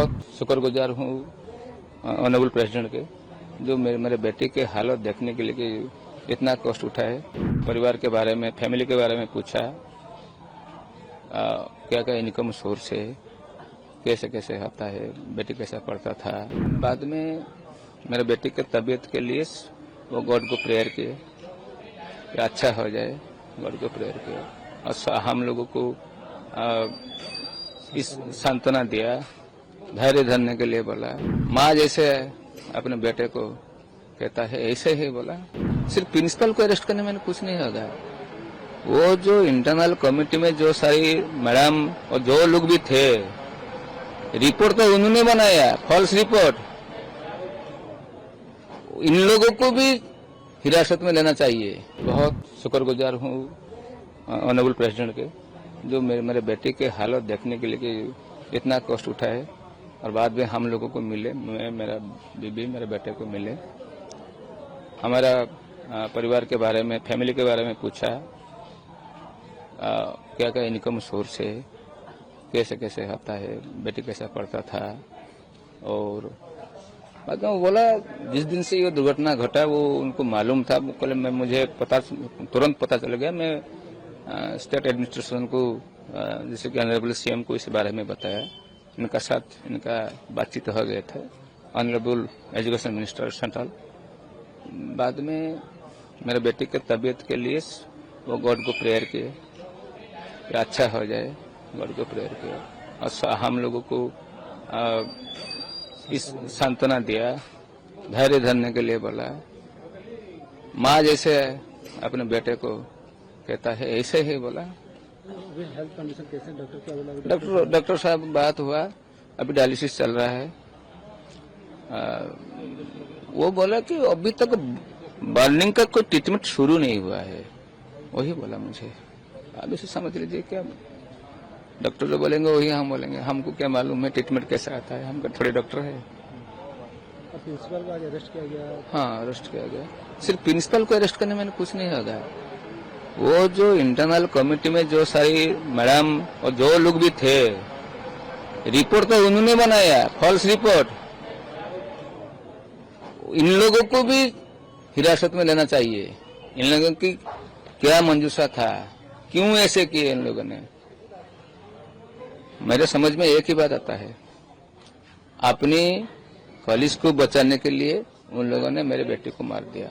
बहुत शुक्रगुजार हूँ ऑनरेबल प्रेसिडेंट के, जो मेरे बेटे के हालत देखने के लिए कि इतना कष्ट उठाए, परिवार के बारे में, फैमिली के बारे में पूछा, क्या क्या इनकम सोर्स है, कैसे कैसे होता है, बेटी कैसा पढ़ता था। बाद में मेरे बेटे के तबीयत के लिए वो गॉड को प्रेयर किए कि अच्छा हो जाए, गॉड को प्रेयर किया और हम लोगों को इस सांत्वना दिया, धैर्य धरने के लिए बोला। माँ जैसे अपने बेटे को कहता है ऐसे ही बोला। सिर्फ प्रिंसिपल को अरेस्ट करने में कुछ नहीं होगा, वो जो इंटरनल कमेटी में जो सारी मैडम और जो लोग भी थे, रिपोर्ट तो उन्होंने बनाया, फॉल्स रिपोर्ट। इन लोगों को भी हिरासत में लेना चाहिए। बहुत शुक्रगुजार हूँ ऑनरेबल प्रेसिडेंट के, जो मेरे बेटे के हालत देखने के लिए कि इतना कष्ट उठाए और बाद में हम लोगों को मिले, मेरा बीबी मेरे बेटे को मिले, हमारा परिवार के बारे में, फैमिली के बारे में पूछा, क्या क्या इनकम सोर्स है, कैसे कैसे होता है, बेटी कैसा पढ़ता था। और बाद में वो बोला जिस दिन से ये दुर्घटना घटा वो उनको मालूम था। कल मैं मुझे तुरंत पता चल गया। मैं स्टेट एडमिनिस्ट्रेशन को, जैसे कि ऑनरेबल सीएम को इस बारे में बताया। इनका साथ इनका बातचीत हो गया था, ऑनरेबल एजुकेशन मिनिस्टर सेंट्रल। बाद में मेरे बेटे के तबीयत के लिए वो गॉड को प्रेयर किए कि अच्छा हो जाए, गॉड को प्रेयर किया और हम लोगों को इस सांत्वना दिया, धैर्य धरने के लिए बोला। माँ जैसे अपने बेटे को कहता है ऐसे ही बोला। हेल्थ कंडीशन कैसे, डॉक्टर क्या बोला? डॉक्टर साहब बात हुआ, अभी डायलिसिस चल रहा है। वो बोला कि अभी तक बर्निंग का कोई ट्रीटमेंट शुरू नहीं हुआ है, वही बोला मुझे। आप इसे समझ लीजिए, क्या डॉक्टर जो बोलेंगे वही हम बोलेंगे, हमको क्या मालूम है ट्रीटमेंट कैसा आता है, हम थोड़े डॉक्टर है। प्रिंसिपल को आज अरेस्ट किया गया? हाँ, अरेस्ट किया गया। सिर्फ प्रिंसिपल को अरेस्ट करने में कुछ नहीं होगा, वो जो इंटरनल कमेटी में जो सारी मैडम और जो लोग भी थे, रिपोर्ट तो उन्होंने बनाया, फॉल्स रिपोर्ट। इन लोगों को भी हिरासत में लेना चाहिए। इन लोगों की क्या मंजूसा था, क्यों ऐसे किए इन लोगों ने। मेरे समझ में एक ही बात आता है, अपनी कॉलेज को बचाने के लिए उन लोगों ने मेरे बेटे को मार दिया।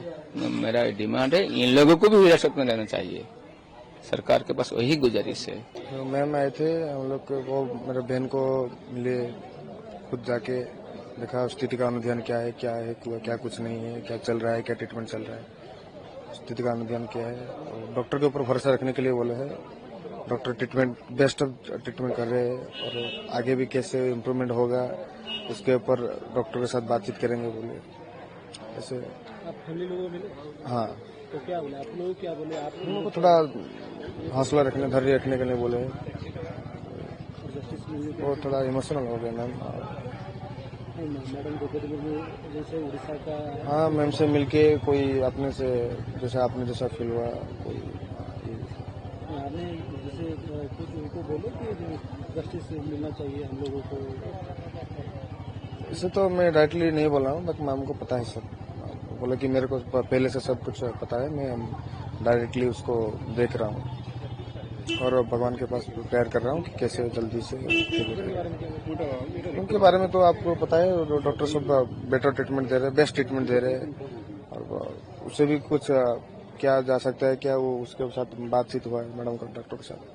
मेरा डिमांड है इन लोगों को भी हिरासत में लेना चाहिए। सरकार के पास वही गुजारिश है। तो मैम आए थे, हम लोग को मेरे बहन को मिले, खुद जाके देखा स्थिति का अनुध्यान क्या है, क्या कुछ नहीं है, क्या चल रहा है, क्या ट्रीटमेंट चल रहा है, स्थिति का अनुध्यान क्या है। डॉक्टर के ऊपर भरोसा रखने के लिए बोले हैं। डॉक्टर ट्रीटमेंट बेस्ट ट्रीटमेंट कर रहे हैं और आगे भी कैसे इम्प्रूवमेंट होगा उसके ऊपर डॉक्टर के साथ बातचीत करेंगे बोले। ऐसे आप फैमिली लोगों मिले? हाँ। तो क्या बोले आप लोग, क्या बोले आप लोगों को? थोड़ा हौसला रखने, धैर्य रखने के लिए बोले। वो थोड़ा इमोशनल हो गया मैम। मैडम जैसे उड़ीसा का, हाँ, मैम से मिलके कोई अपने से जैसे आपने जैसा फील हुआ, कोई आपने जैसे कुछ उनको बोलो कि जस्टिस मिलना चाहिए हम लोगों को। इसे तो मैं डायरेक्टली नहीं बोला हूँ, बट मैम को पता है सब। बोला कि मेरे को पहले से सब कुछ पता है, मैं डायरेक्टली उसको देख रहा हूँ और भगवान के पास प्रेयर कर रहा हूँ कि कैसे जल्दी से। उनके बारे में तो आपको पता है, डॉक्टर सब बेटर ट्रीटमेंट दे रहे हैं, बेस्ट ट्रीटमेंट दे रहे हैं और उससे भी कुछ क्या जा सकता है, क्या वो उसके साथ बातचीत हुआ है मैडम का डॉक्टर के साथ।